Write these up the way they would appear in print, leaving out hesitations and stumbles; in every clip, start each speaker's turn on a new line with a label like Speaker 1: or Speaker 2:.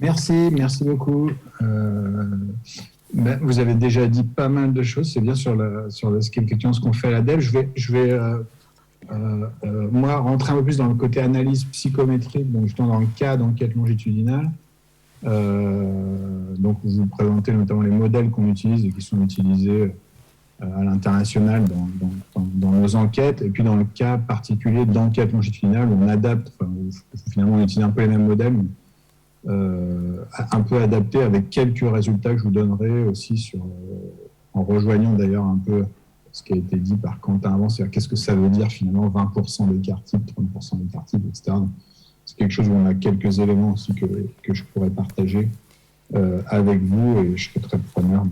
Speaker 1: Merci beaucoup. Vous avez déjà dit pas mal de choses, c'est bien ce qu'on fait à l'ADEPE. Moi, rentrer un peu plus dans le côté analyse psychométrique, donc justement dans le cas d'enquête longitudinale. Donc, vous présentez notamment les modèles qu'on utilise et qui sont utilisés à l'international dans nos enquêtes. Et puis, dans le cas particulier d'enquête longitudinale, on adapte, finalement, on utilise un peu les mêmes modèles, un peu adaptés avec quelques résultats que je vous donnerai aussi en rejoignant d'ailleurs un peu ce qui a été dit par Quentin avant, c'est-à-dire qu'est-ce que ça veut dire finalement 20% d'écart type, 30% d'écart type, etc. Donc, c'est quelque chose où on a quelques éléments aussi que je pourrais partager avec vous et je serai très preneur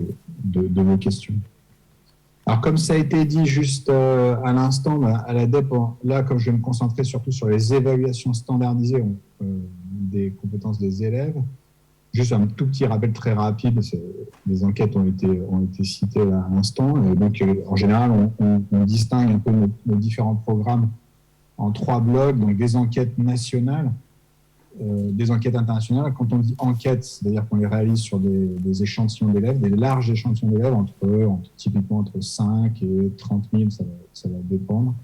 Speaker 1: de vos questions. Alors, comme ça a été dit juste à l'instant, à l'ADEPE, là, comme je vais me concentrer surtout sur les évaluations standardisées des compétences des élèves, juste un tout petit rappel très rapide, les enquêtes ont été citées là à l'instant. Donc, en général, on distingue un peu nos différents programmes en 3 blocs, donc des enquêtes nationales, des enquêtes internationales. Quand on dit enquête, c'est-à-dire qu'on les réalise sur des échantillons d'élèves, des larges échantillons d'élèves, typiquement entre 5 et 30 000, ça va dépendre,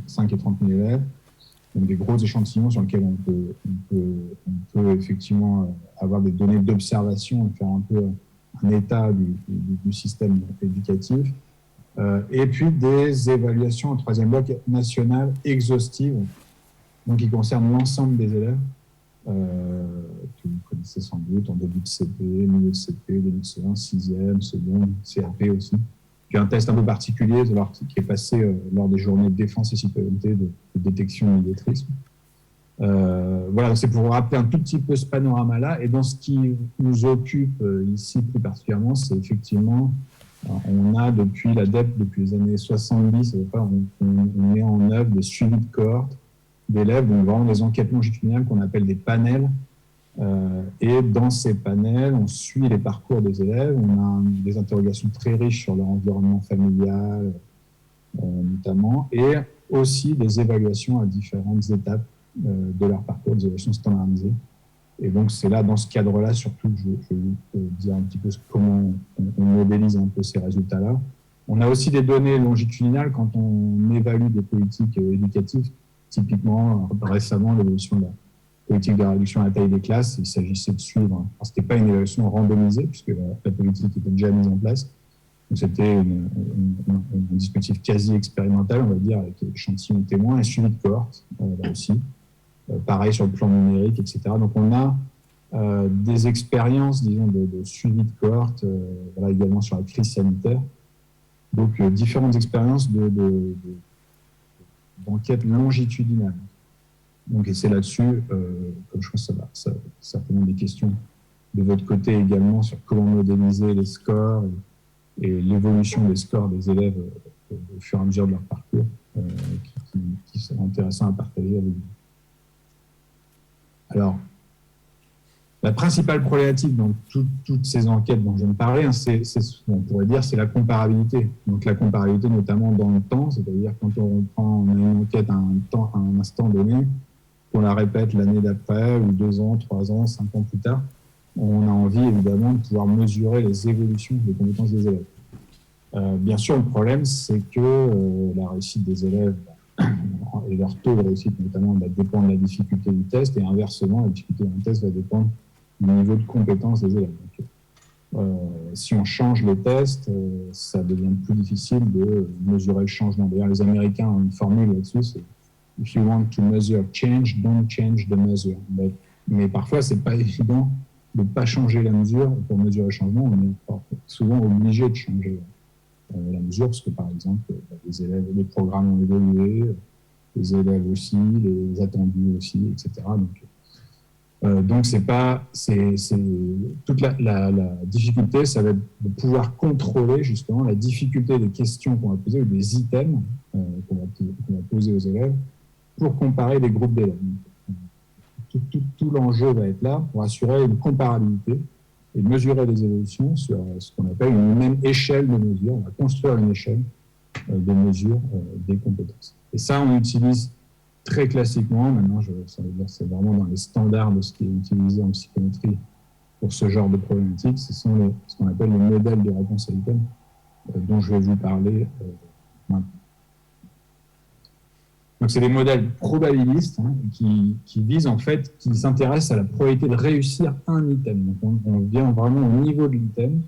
Speaker 1: 5 et 30 000 élèves. Donc des gros échantillons sur lesquels on peut effectivement avoir des données d'observation et faire un peu un état du système éducatif. Et puis des évaluations en 3e bloc national exhaustives, donc qui concernent l'ensemble des élèves, que vous connaissez sans doute en début de CP, milieu de CP, début de C1, 6e, seconde, CAP aussi. Puis un test un peu particulier qui est passé lors des journées de défense et citoyenneté de détection de l'illettrisme. Voilà, c'est pour vous rappeler un tout petit peu ce panorama-là. Et dans ce qui nous occupe ici plus particulièrement, c'est effectivement, on a depuis l'ADEPE, depuis les années 70, on met en œuvre des suivis de cohortes d'élèves, donc vraiment des enquêtes longitudinales qu'on appelle des panels. Et dans ces panels, on suit les parcours des élèves, on a des interrogations très riches sur leur environnement familial, notamment, et aussi des évaluations à différentes étapes de leur parcours, des évaluations standardisées. Et donc, c'est là, dans ce cadre-là, surtout, que je vais vous dire un petit peu comment on modélise un peu ces résultats-là. On a aussi des données longitudinales quand on évalue des politiques éducatives. Typiquement, récemment, l'évolution de la politique de réduction à la taille des classes, il s'agissait de suivre. Ce n'était pas une évaluation randomisée, puisque la politique était déjà mise en place. Donc, c'était un dispositif quasi expérimental, on va dire, avec échantillons témoins et suivi de cohorte, là aussi. Pareil sur le plan numérique, etc. Donc, on a des expériences, disons, de suivi de cohorte, voilà, également sur la crise sanitaire. Donc, différentes expériences d'enquête longitudinale. Donc, et c'est là-dessus, comme je pense que ça certainement des questions de votre côté également sur comment modéliser les scores et l'évolution des scores des élèves au fur et à mesure de leur parcours, qui sont intéressants à partager avec vous. Alors, la principale problématique dans toutes ces enquêtes dont je viens de parler, on pourrait dire, c'est la comparabilité. Donc, la comparabilité notamment dans le temps, c'est-à-dire quand on a une enquête à un instant donné, qu'on la répète l'année d'après, ou 2 ans, 3 ans, 5 ans plus tard, on a envie évidemment de pouvoir mesurer les évolutions des compétences des élèves. Bien sûr, le problème, c'est que la réussite des élèves et leur taux de réussite notamment va dépendre de la difficulté du test, et inversement, la difficulté d'un test va dépendre du niveau de compétence des élèves. Donc, si on change les tests, ça devient plus difficile de mesurer le changement. D'ailleurs, les Américains ont une formule là-dessus, c'est « If you want to measure change, don't change the measure ». Mais parfois, ce n'est pas évident de ne pas changer la mesure. Pour mesurer le changement, on est souvent obligé de changer la mesure, parce que, par exemple, les programmes ont évolué, les élèves aussi, les attendus aussi, etc. Donc toute la difficulté, ça va être de pouvoir contrôler justement la difficulté des questions qu'on va poser ou des items qu'on va poser aux élèves pour comparer des groupes d'élèves. Tout l'enjeu va être là pour assurer une comparabilité et mesurer les évolutions sur ce qu'on appelle une même échelle de mesure. On va construire une échelle de mesure des compétences. Et ça, on utilise très classiquement, maintenant, ça veut dire que c'est vraiment dans les standards de ce qui est utilisé en psychométrie pour ce genre de problématique, ce sont ce qu'on appelle les modèles de réponse à l'item, dont je vais vous parler maintenant. Donc, c'est des modèles probabilistes qui visent en fait, qui s'intéressent à la probabilité de réussir un item. Donc, on vient vraiment au niveau de l'item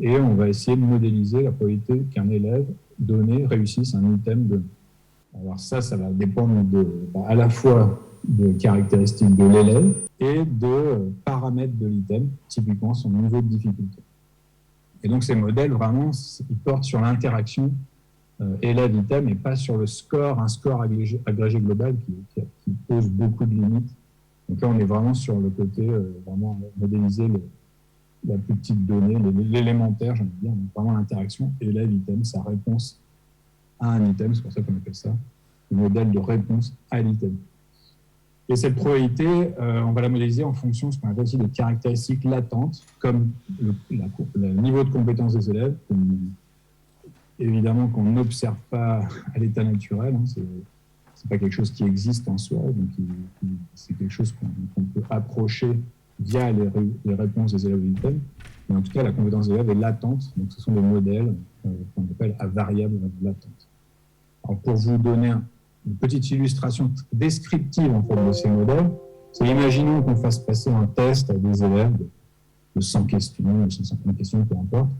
Speaker 1: et on va essayer de modéliser la probabilité qu'un élève donné réussisse un item donné. Alors ça va dépendre à la fois de caractéristiques de l'élève et de paramètres de l'item, typiquement son niveau de difficulté. Et donc ces modèles, vraiment, ils portent sur l'interaction élève-item et pas sur le score, un score agrégé global qui pose beaucoup de limites. Donc là, on est vraiment sur le côté, vraiment modéliser la plus petite donnée, l'élémentaire, j'aime bien, donc vraiment l'interaction élève-item, sa réponse à un item, c'est pour ça qu'on appelle ça le modèle de réponse à l'item. Et cette probabilité, on va la modéliser en fonction de ce qu'on appelle aussi de caractéristiques latentes, comme le niveau de compétence des élèves, évidemment qu'on n'observe pas à l'état naturel, c'est pas quelque chose qui existe en soi, donc c'est quelque chose qu'on peut approcher via les réponses des élèves de l'item. Mais en tout cas, la compétence des élèves est latente, donc ce sont des modèles qu'on appelle à variable latente. Alors, pour vous donner une petite illustration descriptive en fait, de ces modèles, c'est imaginons qu'on fasse passer un test à des élèves de 100 questions, de 150 questions, peu importe,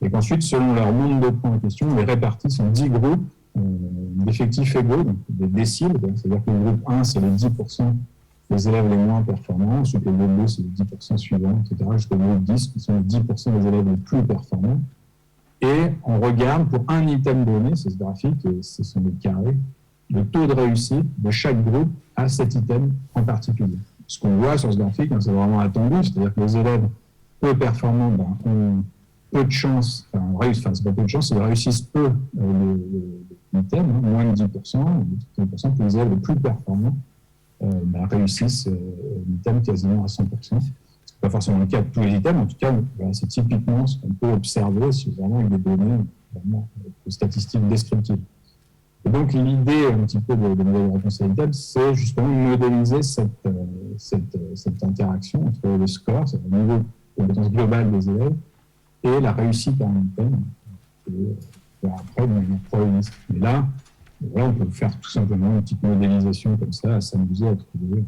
Speaker 1: et qu'ensuite, selon leur nombre de points en question, on les répartisse en 10 groupes d'effectifs égaux, donc des déciles, c'est-à-dire que le groupe 1, c'est les 10% des élèves les moins performants, ensuite le groupe 2, c'est les 10% suivants, etc., jusqu'au groupe 10, qui sont les 10% des élèves les plus performants. Et on regarde pour un item donné, c'est ce graphique, et ce sont des carrés, le taux de réussite de chaque groupe à cet item en particulier. Ce qu'on voit sur ce graphique, c'est vraiment attendu, c'est-à-dire que les élèves peu performants ont peu de chance, c'est pas peu de chance, ils réussissent peu l'item, moins de 10%, 10%, que les élèves les plus performants réussissent l'item quasiment à 100%. Pas forcément le cas de tous les items, en tout cas, voilà, c'est typiquement ce qu'on peut observer si vraiment avec des données vraiment, de statistiques descriptives. Et donc, l'idée un petit peu de modèle de réponse à l'item, c'est justement modéliser cette interaction entre le score, c'est le niveau de compétence globale des élèves, et la réussite à un item, et après, de manière probabiliste. Mais là, voilà, on peut faire tout simplement une petite modélisation comme ça, à s'amuser à trouver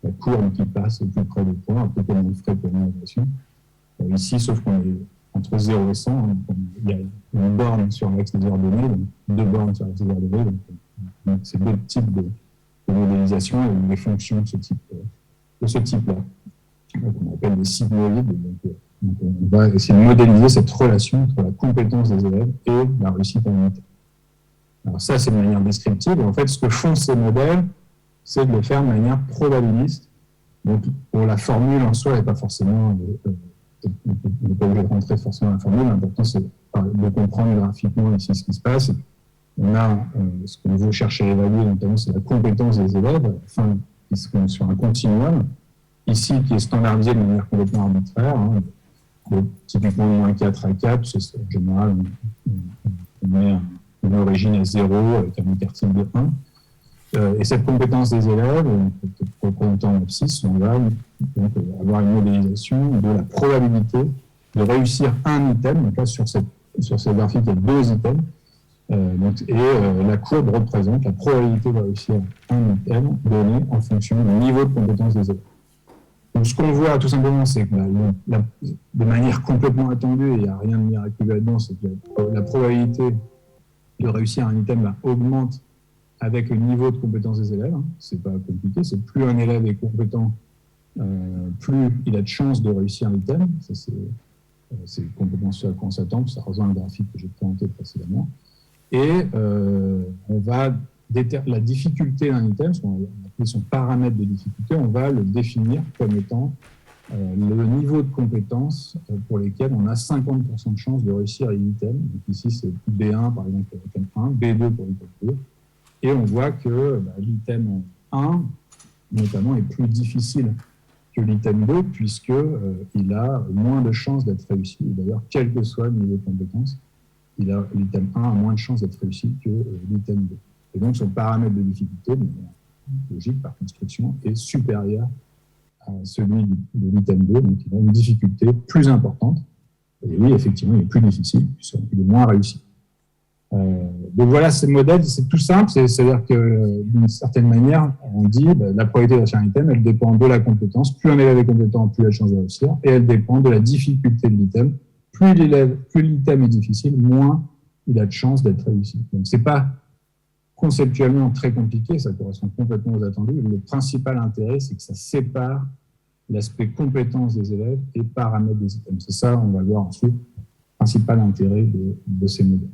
Speaker 1: la courbe qui passe au plus près des points, un peu comme on le ferait pour l'évaluation. Ici, sauf qu'on est entre 0 et 100, il y a une borne sur l'axe des ordonnées, donc 2 bornes sur l'axe des ordonnées, donc c'est deux types de modélisation et des fonctions de ce type-là, qu'on appelle des sigmoïdes. Donc on va essayer de modéliser cette relation entre la compétence des élèves et la réussite à l'unité. Alors ça, c'est de manière descriptive, et en fait, ce que font ces modèles, c'est de le faire de manière probabiliste. Donc, pour la formule en soi, elle n'est pas forcément, on n'est pas obligé de rentrer forcément dans la formule. L'important, c'est de comprendre graphiquement ici ce qui se passe. On a ce qu'on veut chercher à évaluer, notamment, c'est la compétence des élèves, afin qu'ils soient sur un continuum, ici, qui est standardisé de manière complètement arbitraire. Typiquement, moins 4 à 4, c'est en général, on met une origine à 0 avec un intertible de 1. Et cette compétence des élèves, représentant en abscisse, on va donc avoir une modélisation de la probabilité de réussir un item. Donc là, sur cette graphique, il y a 2 items. La courbe représente la probabilité de réussir un item donné en fonction du niveau de compétence des élèves. Donc ce qu'on voit tout simplement, c'est que de manière complètement attendue, il n'y a rien de miraculeux là-dedans, c'est que la probabilité de réussir un item augmente avec le niveau de compétence des élèves. C'est pas compliqué, c'est plus un élève est compétent, plus il a de chances de réussir l'item. C'est complètement ce à quoi on s'attend, ça rejoint le graphique que j'ai présenté précédemment. Et on va la difficulté d'un item, ce qu'on appelle son paramètre de difficulté, on va le définir comme étant le niveau de compétence pour lesquels on a 50% de chances de réussir l'item. Donc ici, c'est B1 par exemple pour l'item 1, B2 pour l'item 2. Et on voit que l'item 1, notamment, est plus difficile que l'item 2, puisqu'il a moins de chances d'être réussi. D'ailleurs, quel que soit le niveau de compétence, l'item 1 a moins de chances d'être réussi que l'item 2. Et donc, son paramètre de difficulté, logique par construction, est supérieur à celui de l'item 2, donc il a une difficulté plus importante. Et oui, effectivement, il est plus difficile, il est moins réussi. Donc voilà, ces modèles, c'est tout simple, c'est-à-dire que d'une certaine manière, on dit la probabilité de réussir un item, elle dépend de la compétence. Plus un élève est compétent, plus il a de chance de réussir, et elle dépend de la difficulté de l'item. Plus l'item est difficile, moins il a de chance d'être réussi. Donc c'est pas conceptuellement très compliqué, ça correspond complètement aux attendus. Le principal intérêt, c'est que ça sépare l'aspect compétence des élèves et paramètres des items. C'est ça, on va voir ensuite, le principal intérêt de ces modèles.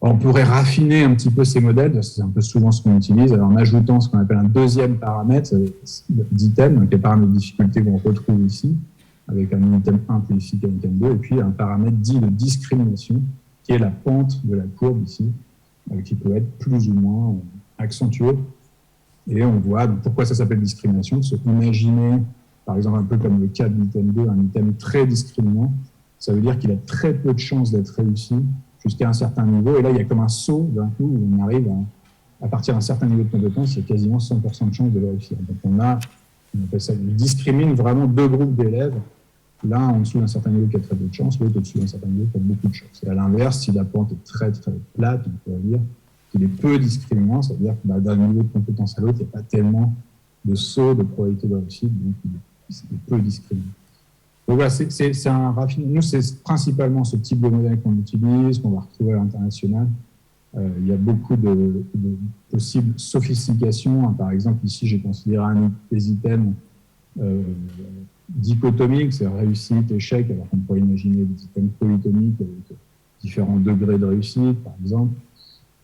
Speaker 1: On pourrait raffiner un petit peu ces modèles, c'est un peu souvent ce qu'on utilise, alors en ajoutant ce qu'on appelle un deuxième paramètre d'item, donc les paramètres de difficulté qu'on retrouve ici, avec un item 1 plus difficile qu'un item 2, et puis un paramètre dit de discrimination, qui est la pente de la courbe ici, qui peut être plus ou moins accentuée. Et on voit donc, pourquoi ça s'appelle discrimination, parce que imaginez, par exemple, un peu comme le cas de l'item 2, un item très discriminant, ça veut dire qu'il a très peu de chances d'être réussi jusqu'à un certain niveau. Et là, il y a comme un saut d'un coup où on arrive à partir d'un certain niveau de compétence, il y a quasiment 100% de chances de le réussir. Donc on appelle ça, on discrimine vraiment deux groupes d'élèves. L'un en dessous d'un certain niveau qui a très peu de chance, l'autre au-dessus d'un certain niveau qui a beaucoup de chance. Et à l'inverse, si la pente est très très plate, on pourrait dire qu'il est peu discriminant, c'est-à-dire que d'un niveau de compétence à l'autre, il n'y a pas tellement de saut de probabilité de réussite, donc il est peu discriminant. Donc voilà, c'est un raffinement. Nous, c'est principalement ce type de modèle qu'on utilise, qu'on va retrouver à l'international. Il y a beaucoup de possibles sophistications. Par exemple, ici, j'ai considéré des items dichotomiques, c'est réussite, échec, alors qu'on pourrait imaginer des items polytomiques avec différents degrés de réussite, par exemple.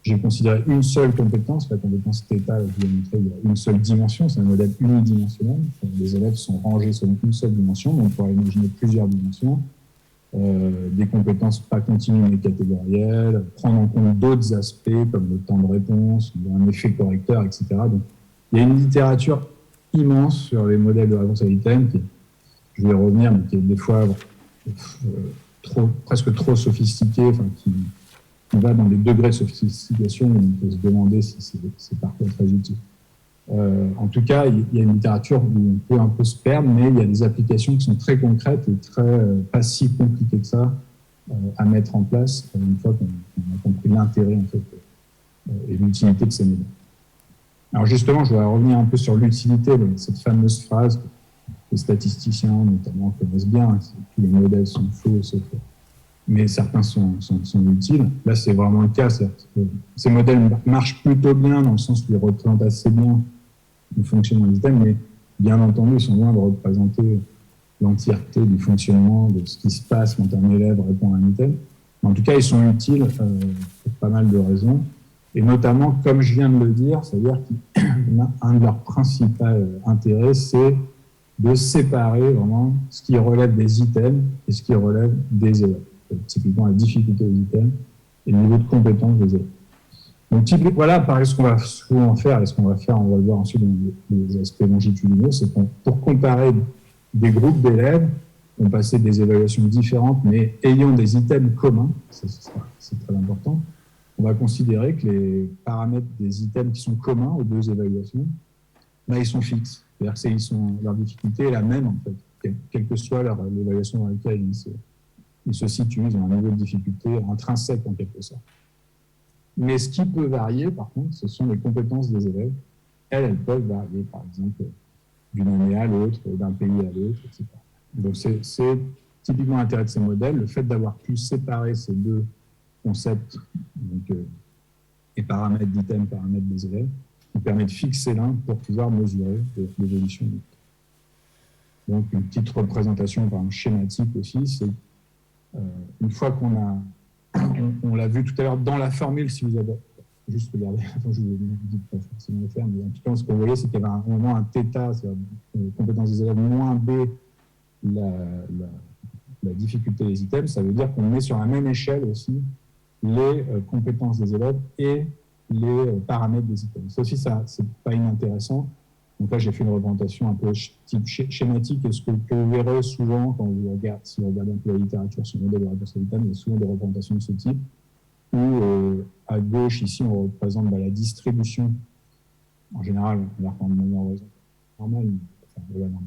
Speaker 1: J'ai considéré une seule compétence, la compétence θ, je vous ai montré, il y a une seule dimension, c'est un modèle unidimensionnel. Les élèves sont rangés selon une seule dimension, donc on pourrait imaginer plusieurs dimensions. Des compétences pas continues mais catégorielles, prendre en compte d'autres aspects comme le temps de réponse, un effet correcteur, etc. Donc, il y a une littérature immense sur les modèles de réponse à l'item qui, je vais revenir, mais qui est des fois presque trop sophistiqué, enfin, qui va dans des degrés de sophistication, mais on peut se demander si c'est parfois très utile. En tout cas, il y a une littérature où on peut un peu se perdre, mais il y a des applications qui sont très concrètes et pas si compliquées que ça à mettre en place une fois qu'on a compris l'intérêt en fait, et l'utilité de ces modèles. Alors justement, je vais revenir un peu sur l'utilité de cette fameuse phrase que les statisticiens notamment connaissent bien, tous les modèles sont faux, sauf mais certains sont utiles. Là, c'est vraiment le cas. Ces modèles marchent plutôt bien dans le sens où ils représentent assez bien le fonctionnement des items, mais bien entendu, ils sont loin de représenter l'entièreté du fonctionnement, de ce qui se passe quand un élève répond à un item. En tout cas, ils sont utiles pour pas mal de raisons. Et notamment, comme je viens de le dire, c'est-à-dire qu'un de leurs principaux intérêts, c'est de séparer vraiment ce qui relève des items et ce qui relève des élèves. Typiquement la difficulté des items et le niveau de compétence des élèves. Donc, voilà, par ce qu'on va souvent faire, et ce qu'on va faire, on va le voir ensuite dans les aspects longitudinaux, c'est pour comparer des groupes d'élèves, on passait des évaluations différentes, mais ayant des items communs, c'est très important, on va considérer que les paramètres des items qui sont communs aux deux évaluations, là, ils sont fixes. C'est-à-dire que leur difficulté est la même, en fait, quelle que soit l'évaluation dans laquelle ils se situent, ils ont un niveau de difficulté intrinsèque en quelque sorte. Mais ce qui peut varier, par contre, ce sont les compétences des élèves. Elles peuvent varier, par exemple, d'une année à l'autre, d'un pays à l'autre, etc. Donc c'est typiquement l'intérêt de ces modèles, le fait d'avoir pu séparer ces deux concepts, donc, et paramètres d'items, paramètres des élèves, qui permet de fixer l'un pour pouvoir mesurer l'évolution de l'autre. Donc une petite représentation, par exemple, schématique aussi, c'est une fois on l'a vu tout à l'heure dans la formule, si vous avez juste regardé, je vous ai dit pas forcément le faire, mais en tout cas, ce qu'on voyait, c'est qu'il y avait un moment un θ, c'est-à-dire compétence des élèves moins B, la difficulté des items, ça veut dire qu'on met sur la même échelle aussi les compétences des élèves et les paramètres des items. Ça aussi, c'est pas inintéressant. Donc là, j'ai fait une représentation un peu type schématique, et ce que vous verrez souvent quand vous regardez, si vous regardez un peu la littérature sur le modèle de réponse à l'item, il y a souvent des représentations de ce type, où à gauche, ici, on représente la distribution En général, on regarde en manière normale, enfin, ouais, non,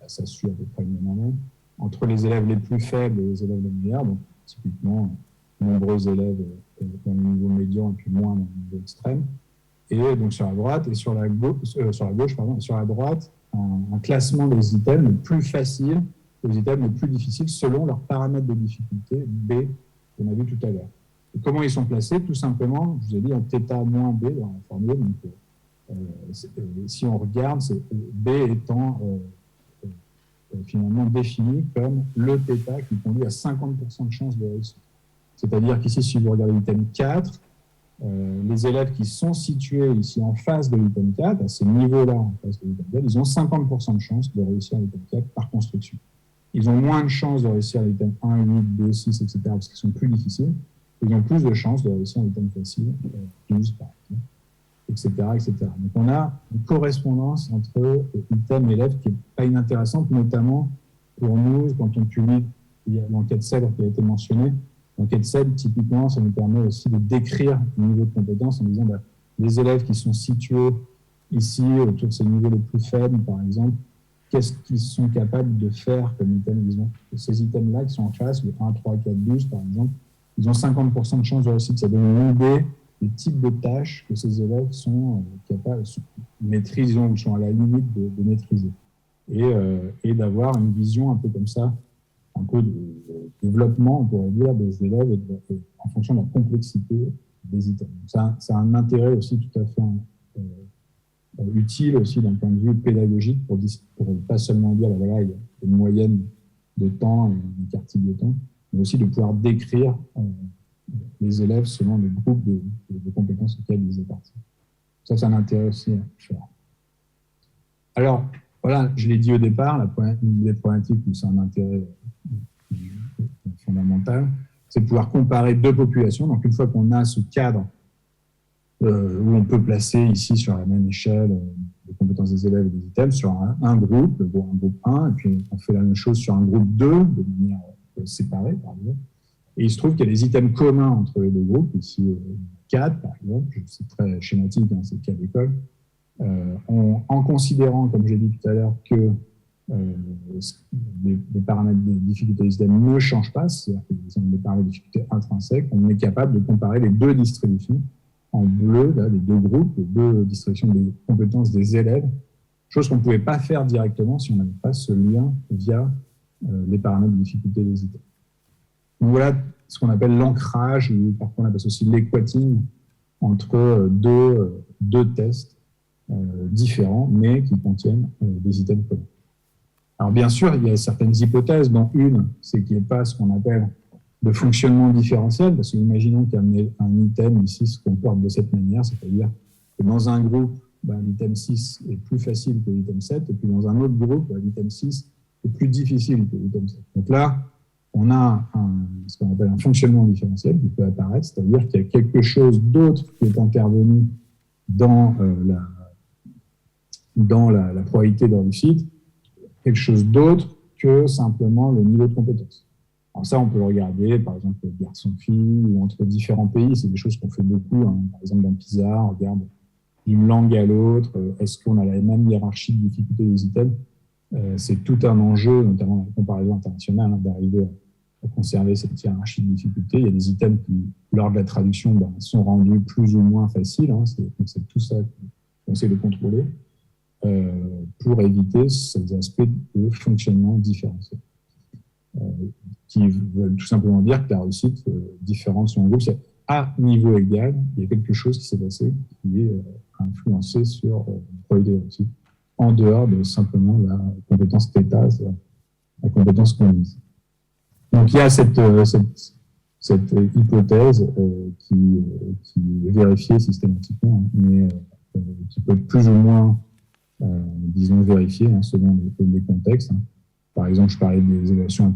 Speaker 1: ça suit à peu près le même ordre. Entre les élèves les plus faibles et les élèves les meilleurs, donc typiquement, nombreux élèves dans le niveau médian et puis moins dans le niveau extrême. Et donc sur la droite et sur la gauche, pardon, et sur la droite, un classement des items les plus faciles aux items les plus difficiles selon leurs paramètres de difficulté B qu'on a vu tout à l'heure. Et comment ils sont placés? Tout simplement, je vous ai dit en θ moins B dans la formule. Donc, si on regarde, c'est B étant finalement défini comme le θ qui conduit à 50% de chance de réussite. C'est-à-dire qu'ici, si vous regardez l'item 4, les élèves qui sont situés ici en face de l'item 4, à ces niveaux-là en face de l'item 4, ils ont 50% de chance de réussir l'item 4 par construction. Ils ont moins de chances de réussir l'item 1, 8, 2, 6, etc., parce qu'ils sont plus difficiles. Ils ont plus de chances de réussir l'item facile, 12 par exemple, etc., etc. Donc on a une correspondance entre item et élève qui n'est pas inintéressante, notamment pour nous, quand on publie l'enquête CELR qui a été mentionnée. L'enquête CELR, typiquement, ça nous permet aussi de décrire le niveau de compétence en disant les élèves qui sont situés ici, autour de ces niveaux les plus faibles, par exemple, qu'est-ce qu'ils sont capables de faire comme item, disons. Ces items-là qui sont en face, le 1, 3, 4, 12, par exemple, ils ont 50% de chance de réussite. Ça donne une idée des types de tâches que ces élèves sont capables, maîtrisent ou sont à la limite de maîtriser. Et d'avoir une vision un peu comme ça, un peu de développement, on pourrait dire, des élèves en fonction de la complexité des items. Ça a un intérêt aussi tout à fait utile aussi d'un point de vue pédagogique pour pas seulement dire, voilà, il y a une moyenne de temps et un quartier de temps, mais aussi de pouvoir décrire les élèves selon les groupes de compétences auxquels ils appartiennent. Ça, c'est un intérêt aussi fort. Alors, voilà, je l'ai dit au départ, les problématiques où c'est un intérêt fondamental, c'est de pouvoir comparer deux populations. Donc, une fois qu'on a ce cadre où on peut placer ici sur la même échelle les compétences des élèves et des items sur un groupe, un groupe 1, et puis on fait la même chose sur un groupe 2, de manière séparée, par exemple. Et il se trouve qu'il y a des items communs entre les deux groupes, ici 4, par exemple, c'est très schématique, hein, c'est le cas d'école, en considérant, comme j'ai dit tout à l'heure, que les paramètres de difficulté des items ne changent pas, c'est-à-dire que les paramètres de difficulté intrinsèques, on est capable de comparer les deux distributions en bleu, là, les deux groupes, les deux distributions des compétences des élèves, chose qu'on ne pouvait pas faire directement si on n'avait pas ce lien via les paramètres de difficulté des items. Donc voilà ce qu'on appelle l'ancrage, ou parfois on appelle aussi l'équating entre deux tests différents, mais qui contiennent des items communs. Alors bien sûr, il y a certaines hypothèses, dont une, c'est qu'il n'y ait pas ce qu'on appelle de fonctionnement différentiel, parce que imaginons qu'un item ici se comporte de cette manière, c'est-à-dire que dans un groupe, l'item 6 est plus facile que l'item 7, et puis dans un autre groupe, l'item 6 est plus difficile que l'item 7. Donc là, on a ce qu'on appelle un fonctionnement différentiel qui peut apparaître, c'est-à-dire qu'il y a quelque chose d'autre qui est intervenu dans la probabilité de réussite, quelque chose d'autre que simplement le niveau de compétence. Alors ça, on peut le regarder, par exemple, garçon-fille ou entre différents pays. C'est des choses qu'on fait beaucoup. Hein. Par exemple, dans PISA, on regarde d'une langue à l'autre. Est-ce qu'on a la même hiérarchie de difficulté des items? C'est tout un enjeu, notamment dans la comparaison internationale, hein, d'arriver à conserver cette hiérarchie de difficulté. Il y a des items qui, lors de la traduction, sont rendus plus ou moins faciles. Hein. C'est tout ça qu'on essaie de contrôler pour éviter ces aspects de fonctionnement différenciel. Qui veulent tout simplement dire que la réussite différente sur un groupe, c'est à niveau égal, il y a quelque chose qui s'est passé qui est influencé sur la probabilité de réussite, en dehors de simplement la compétence θ, la compétence qu'on vise. Donc il y a cette hypothèse qui est vérifiée systématiquement, mais qui peut être plus ou moins, disons, vérifiée selon les contextes. Par exemple, je parlais des évaluations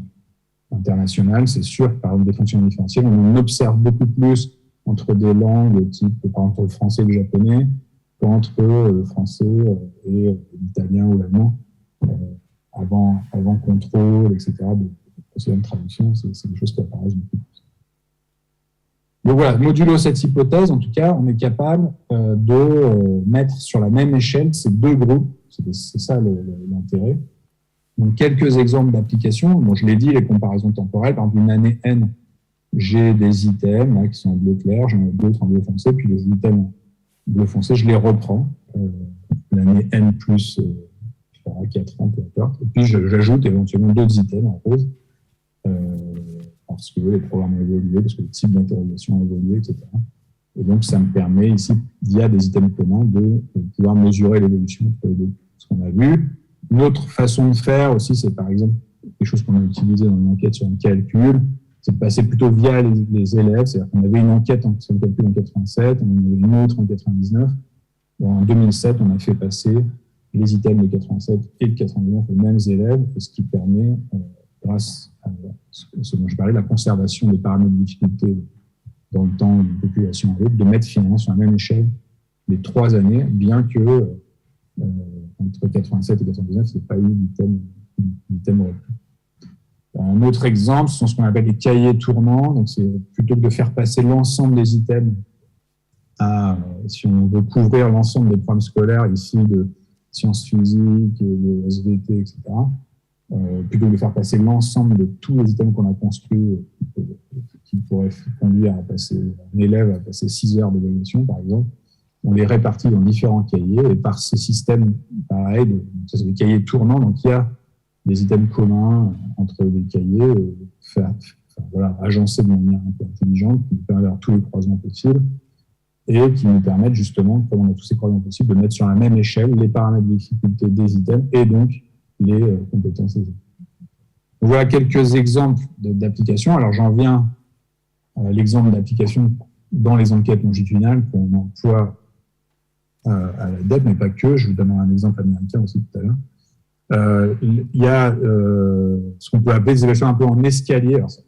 Speaker 1: internationales, c'est sûr que par exemple des fonctionnements différentiels, on observe beaucoup plus entre des langues type, par exemple, le français et le japonais, qu'entre le français et l'italien ou l'allemand, avant contrôle, etc. de procédures de traduction, c'est des choses qui apparaissent beaucoup plus. Donc voilà, modulo cette hypothèse, en tout cas, on est capable de mettre sur la même échelle ces deux groupes. C'est ça l'intérêt. Donc, quelques exemples d'applications. Bon, je l'ai dit, les comparaisons temporelles. Par exemple, une année N, j'ai des items là, qui sont en bleu clair, j'en ai d'autres en bleu foncé, puis les items en bleu foncé, je les reprends. L'année N plus 3, 4 ans, peu importe. Et puis, j'ajoute éventuellement d'autres items en rose. Parce que les programmes ont évolué, parce que le type d'interrogation a évolué, etc. Et donc, ça me permet ici, via des items communs, de pouvoir mesurer l'évolution entre les deux. Ce qu'on a vu. Une autre façon de faire aussi, c'est par exemple quelque chose qu'on a utilisé dans une enquête sur un calcul, c'est de passer plutôt via les élèves. C'est-à-dire qu'on avait une enquête sur le calcul en 87, on en avait une autre en 99. En 2007, on a fait passer les items de 87 et de 99 aux mêmes élèves, ce qui permet, grâce à ce dont je parlais, la conservation des paramètres de difficulté dans le temps d'une population à l'autre, de mettre finalement sur la même échelle les 3 années, bien que entre 87 et 99, il n'y a pas eu d'item repris. Un autre exemple, ce sont ce qu'on appelle les cahiers tournants. Donc, c'est plutôt que de faire passer l'ensemble des items à, si on veut couvrir l'ensemble des programmes scolaires, ici de sciences physiques, de SVT, etc., plutôt que de faire passer l'ensemble de tous les items qu'on a construits qui pourraient conduire à passer un élève à passer 6 heures d'évaluation, par exemple, on les répartit dans différents cahiers et par ces systèmes, pareil, ça c'est des cahiers tournants, donc il y a des items communs entre les cahiers, agencer de manière un peu intelligente, qui nous permet d'avoir tous les croisements possibles et qui nous permettent justement, comme on a tous ces croisements possibles, de mettre sur la même échelle les paramètres de difficulté des items et donc les compétences des items. Donc, voilà quelques exemples d'applications. Alors j'en viens à l'exemple d'application dans les enquêtes longitudinales qu'on emploie à la DEP, mais pas que. Je vous donnerai un exemple américain aussi tout à l'heure. Il y a ce qu'on peut appeler des évaluations un peu en escalier. Alors, c'est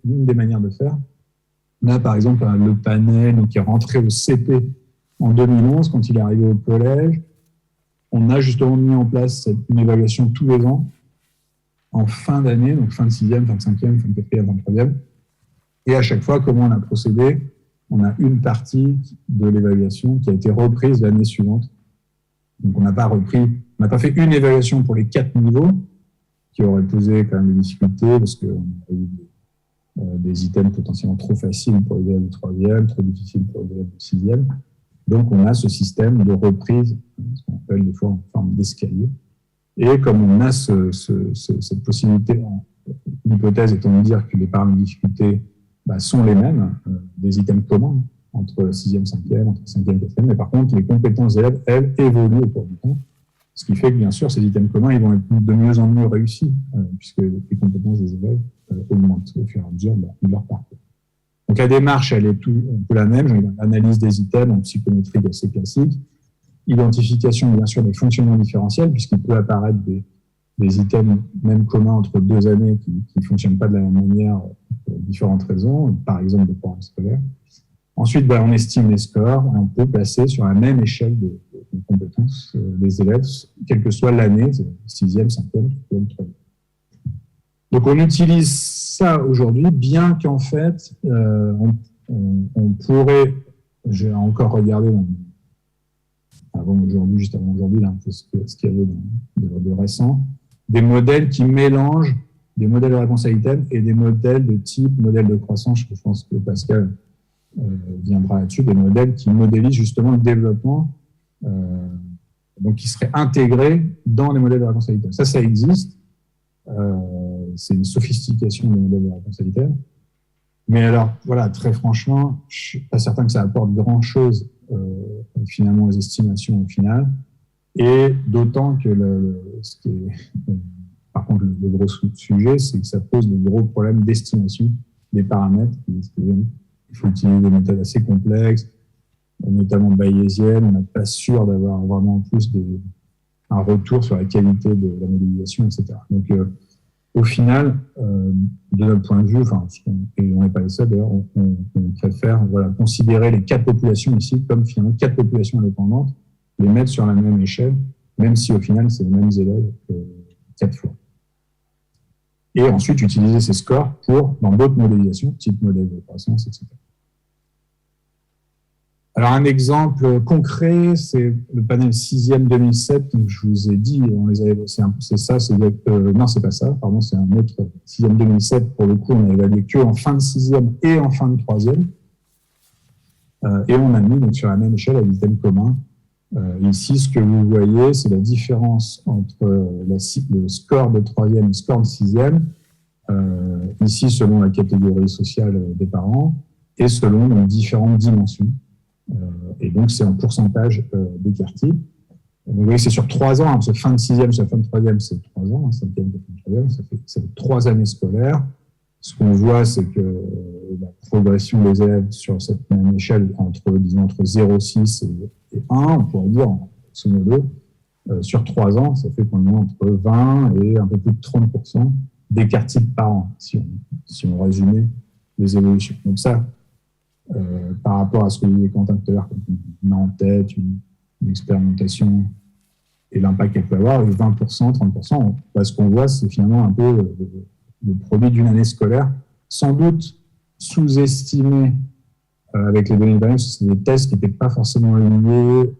Speaker 1: une des manières de faire. Là, par exemple, le panel qui est rentré au CP en 2011, quand il est arrivé au collège, on a justement mis en place une évaluation tous les ans, en fin d'année, donc fin de 6e, fin de 5e, fin de 4e, fin de 3e. Et à chaque fois, comment on a procédé? On a une partie de l'évaluation qui a été reprise l'année suivante. Donc, on n'a pas fait une évaluation pour les 4 niveaux, qui aurait posé quand même des difficultés, parce qu'on a eu des items potentiellement trop faciles pour les élèves de 3e, trop difficiles pour les élèves de 6e. Donc, on a ce système de reprise, ce qu'on appelle des fois en forme d'escalier. Et comme on a cette possibilité, l'hypothèse étant de dire que les paramètres de difficulté sont les mêmes, des items communs entre 6e, 5e, entre 5e, 4e, mais par contre, les compétences des élèves, elles, évoluent au cours du temps, ce qui fait que, bien sûr, ces items communs, ils vont être de mieux en mieux réussis, puisque les compétences des élèves augmentent au fur et à mesure de leur parcours. Donc, la démarche, elle est un peu la même, analyse des items en psychométrie assez classique, identification, bien sûr, des fonctionnements différentiels, puisqu'il peut apparaître des items même communs entre 2 années qui ne fonctionnent pas de la même manière pour différentes raisons, par exemple des programmes scolaires. Ensuite, on estime les scores et on peut placer sur la même échelle de compétences des élèves, quelle que soit l'année, 6e, 5e, 4e, 3e. Donc, on utilise ça aujourd'hui, bien qu'en fait, on pourrait, j'ai encore regardé juste avant aujourd'hui, là, ce qu'il y avait de récent, des modèles qui mélangent des modèles de réponse à item et des modèles de type modèle de croissance. Je pense que Pascal viendra là-dessus, des modèles qui modélisent justement le développement, donc qui seraient intégrés dans les modèles de réponse à item. Ça existe. C'est une sophistication des modèles de réponse à item. Mais alors, voilà, très franchement, je ne suis pas certain que ça apporte grand-chose finalement aux estimations au final. Et d'autant que par contre, le gros sujet, c'est que ça pose des gros problèmes d'estimation des paramètres. Il faut utiliser des méthodes assez complexes, notamment bayésiennes. On n'est pas sûr d'avoir vraiment plus un retour sur la qualité de la modélisation, etc. Donc, au final, de notre point de vue, et on n'est pas les seuls d'ailleurs, on préfère considérer les 4 populations ici comme finalement 4 populations indépendantes, les mettre sur la même échelle, même si au final, c'est les mêmes élèves 4 fois. Et ensuite, utiliser ces scores dans d'autres modélisations, type modèle de croissance, etc. Alors, un exemple concret, c'est le panel 6e 2007. Donc, je vous ai dit, c'est ça, non, c'est pas ça, pardon, c'est un autre 6e 2007. Pour le coup, on a évalué que en fin de 6e et en fin de 3e. Et on a mis donc, sur la même échelle à item commun. Ici, ce que vous voyez, c'est la différence entre le score de 3e et le score de 6e. Ici, selon la catégorie sociale des parents et selon donc, différentes dimensions. Et donc, c'est en pourcentage d'écart type. Vous voyez, c'est sur 3 ans, hein, parce que fin de 6e, sur fin de 3e, c'est 3 ans, 5e, 3e, ça fait 3 années scolaires. Ce qu'on voit, c'est que la progression des élèves sur cette même échelle, entre 0,6 et 1, on pourrait dire, grosso modo, sur 3 ans, ça fait qu'on est entre 20 et un peu plus de 30% d'écart type par an, si on résumait les évolutions. Donc ça, par rapport à ce que disait Quentin tout à l'heure, quand on a en tête une expérimentation et l'impact qu'elle peut avoir, 20%, 30%, ce qu'on voit, c'est finalement un peu le produit d'une année scolaire, sans doute sous-estimé avec les données de variance, c'est des tests qui n'étaient pas forcément liés,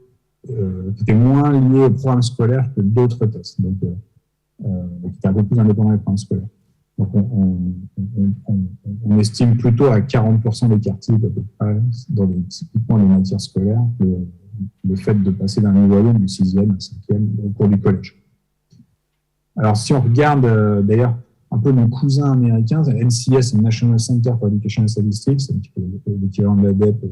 Speaker 1: qui étaient moins liés au programme scolaire que d'autres tests, donc qui étaient un peu plus indépendants des programmes scolaires. Donc, on estime plutôt à 40% d'écart type à peu près, typiquement les matières scolaires, le fait de passer d'un niveau à l'autre, du 6e à 5e au cours du collège. Alors, si on regarde d'ailleurs un peu nos cousins américains, NCS, National Center for Education and Statistics, c'est un petit peu l'équivalent de l'ADEP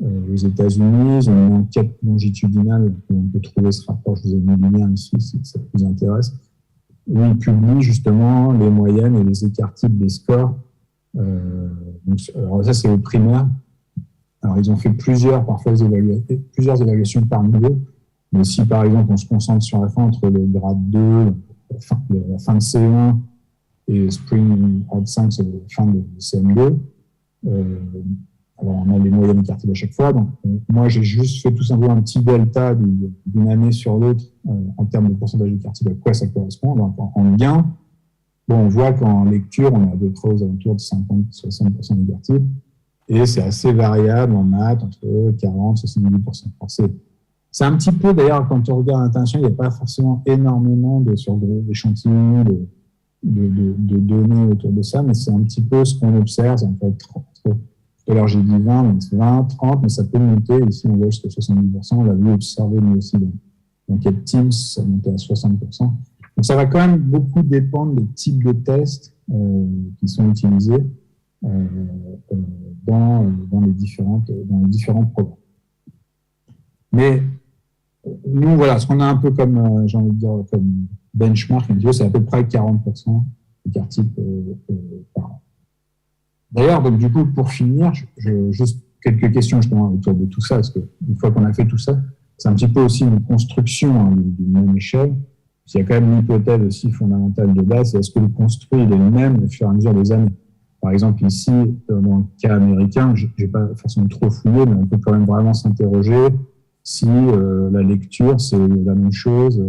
Speaker 1: aux États-Unis. Ils ont une enquête longitudinale où on peut trouver ce rapport. Je vous ai mis le lien ici si ça vous intéresse. Où ils publient justement les moyennes et les écarts types des scores. Alors ça, c'est au primaire. Alors, ils ont fait plusieurs évaluations par niveau. Mais si, par exemple, on se concentre sur la fin entre le grade 2, la fin de C1 et Spring grade 5, c'est la fin de CM2, alors on a les moyennes écartées à chaque fois. Donc, moi, j'ai juste fait tout simplement un petit delta d'une année sur l'autre en termes de pourcentage d'écarté, à quoi ça correspond. Donc, en gain, on voit qu'en lecture, on a à peu près aux alentours de 50-60% d'écarté. Et c'est assez variable en maths, entre 40 et 70%. C'est un petit peu, d'ailleurs, quand on regarde l'international, il n'y a pas forcément énormément sur d'échantillons, de données autour de ça, mais c'est un petit peu ce qu'on observe. Ça peut être tout à l'heure, j'ai dit 20, 30, mais ça peut monter. Ici, on voit jusqu'à 70%. On l'a vu observer nous aussi dans l'enquête Teams, ça montait à 60%. Donc, ça va quand même beaucoup dépendre des types de tests qui sont utilisés dans les différents programmes. Mais nous, voilà, ce qu'on a un peu comme, j'ai envie de dire, comme benchmark, c'est à peu près 40% d'écart type par an. D'ailleurs, donc, du coup, pour finir, juste quelques questions justement autour de tout ça, parce qu'une fois qu'on a fait tout ça, c'est un petit peu aussi une construction d'une même échelle. Il y a quand même une hypothèse aussi fondamentale de base, c'est est-ce que le construit est le même au fur et à mesure des années. Par exemple, ici, dans le cas américain, je n'ai pas forcément trop fouillé, mais on peut quand même vraiment s'interroger si la lecture, c'est la même chose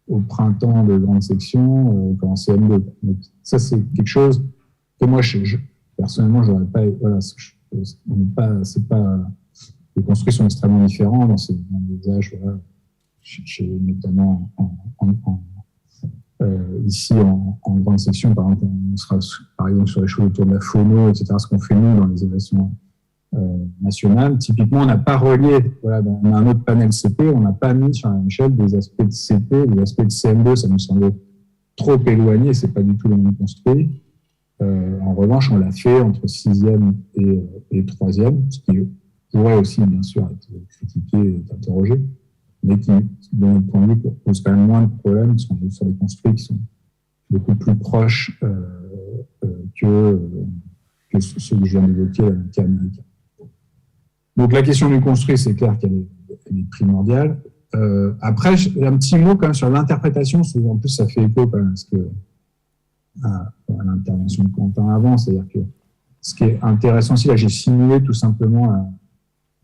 Speaker 1: au printemps de grande section qu'en CM2. Donc, ça, c'est quelque chose que moi, personnellement, j'aurais pas. Voilà, c'est pas. Les construits sont extrêmement différents dans les âges, voilà, notamment ici en grande section, par exemple, on sera par exemple sur les choses autour de la phono, etc. Ce qu'on fait nous dans les évaluations nationales. Typiquement, on n'a pas relié. Voilà, on a un autre panel CP, on n'a pas mis sur la même échelle des aspects de CP, des aspects de CM2. Ça nous semblait trop éloigné. C'est pas du tout le même construit. En revanche, on l'a fait entre 6e et 3e, ce qui pourrait aussi, bien sûr, être critiqué et interrogé, mais qui, de notre point de vue, pose quand même moins de problèmes, parce qu'on est sur des construits qui sont beaucoup plus proches que ceux que je viens d'évoquer, le cas américain. Donc, la question du construit, c'est clair qu'elle est primordiale. Après, un petit mot quand même sur l'interprétation, en plus, ça fait écho quand même à l'intervention de Quentin avant, c'est-à-dire que ce qui est intéressant aussi, là, j'ai simulé tout simplement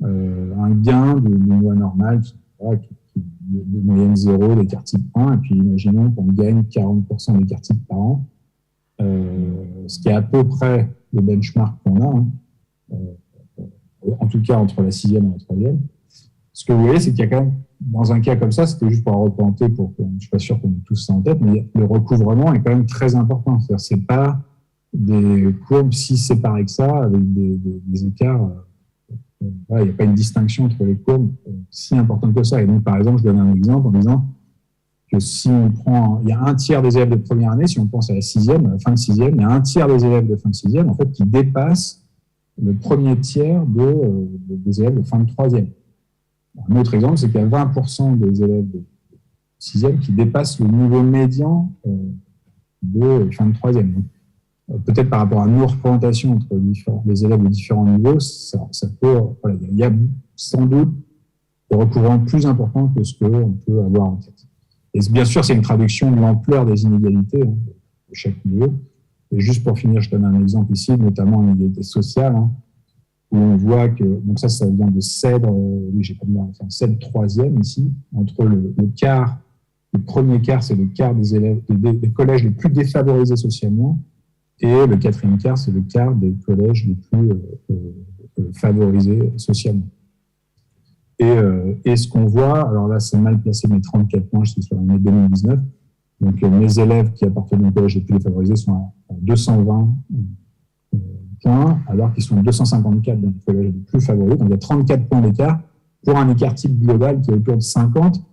Speaker 1: un gain de loi normale de moyenne 0, d'écart type 1, et puis imaginons qu'on gagne 40% d'écart type par an, ce qui est à peu près le benchmark qu'on a. en tout cas entre la 6e et la 3e. Ce que vous voyez, c'est qu'il y a quand même, dans un cas comme ça, c'était juste pour représenter, je ne suis pas sûr qu'on ait tous ça en tête, mais le recouvrement est quand même très important. C'est-à-dire, c'est pas des courbes si séparées que ça, avec des écarts. Voilà, il n'y a pas une distinction entre les courbes si importante que ça. Et donc, par exemple, je donne un exemple en disant que si on prend, il y a un tiers des élèves de première année, si on pense à la 6e, à la fin de 6e, il y a un tiers des élèves de fin de 6e, en fait, qui dépassent le premier tiers des élèves de fin de 3e. Un autre exemple, c'est qu'il y a 20% des élèves de 6e qui dépassent le niveau médian de fin de 3e. Donc, peut-être par rapport à nos représentations entre les élèves de différents niveaux, ça peut, voilà, il y a sans doute des recouvrements plus importants que ce qu'on peut avoir en tête. Et bien sûr, c'est une traduction de l'ampleur des inégalités de chaque niveau. Et juste pour finir, je donne un exemple ici, notamment l'inégalité sociale, où on voit que, donc ça vient de CEDRE, j'ai pas de mal, enfin, CEDRE 3e ici, entre le quart, le premier quart, c'est le quart des élèves des collèges les plus défavorisés socialement, et le 4e quart, c'est le quart des collèges les plus favorisés socialement. Et ce qu'on voit, alors là, c'est mal placé, mes 34 points, je suis sur l'année 2019. Donc, mes élèves qui appartiennent au collège les plus défavorisés sont à 220 points, alors qu'ils sont 254 dans le collège les plus favorisés. Donc, il y a 34 points d'écart pour un écart type global qui est autour de 50.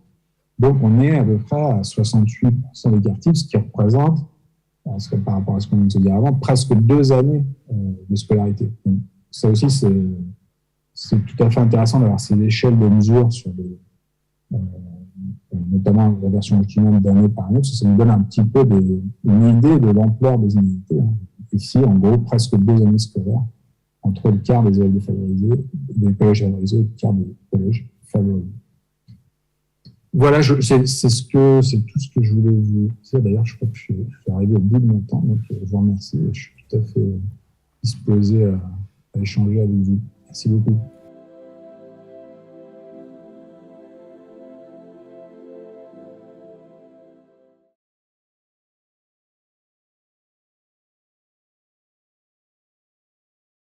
Speaker 1: Donc, on est à peu près à 68% d'écart type, ce qui représente, par rapport à ce qu'on vient de se dire avant, presque 2 années de scolarité. Donc, ça aussi, c'est tout à fait intéressant d'avoir ces échelles de mesure sur notamment la version longitudinale d'année par année, parce que ça nous donne un petit peu une idée de l'ampleur des inégalités. Ici, en gros, presque 2 années scolaires entre le quart des élèves défavorisés, des collèges favorisés et le quart des collèges favorisés. Voilà, c'est tout ce que je voulais vous dire. D'ailleurs, je crois que je suis arrivé au bout de mon temps, donc je vous remercie et je suis tout à fait disposé à échanger avec vous. Merci beaucoup.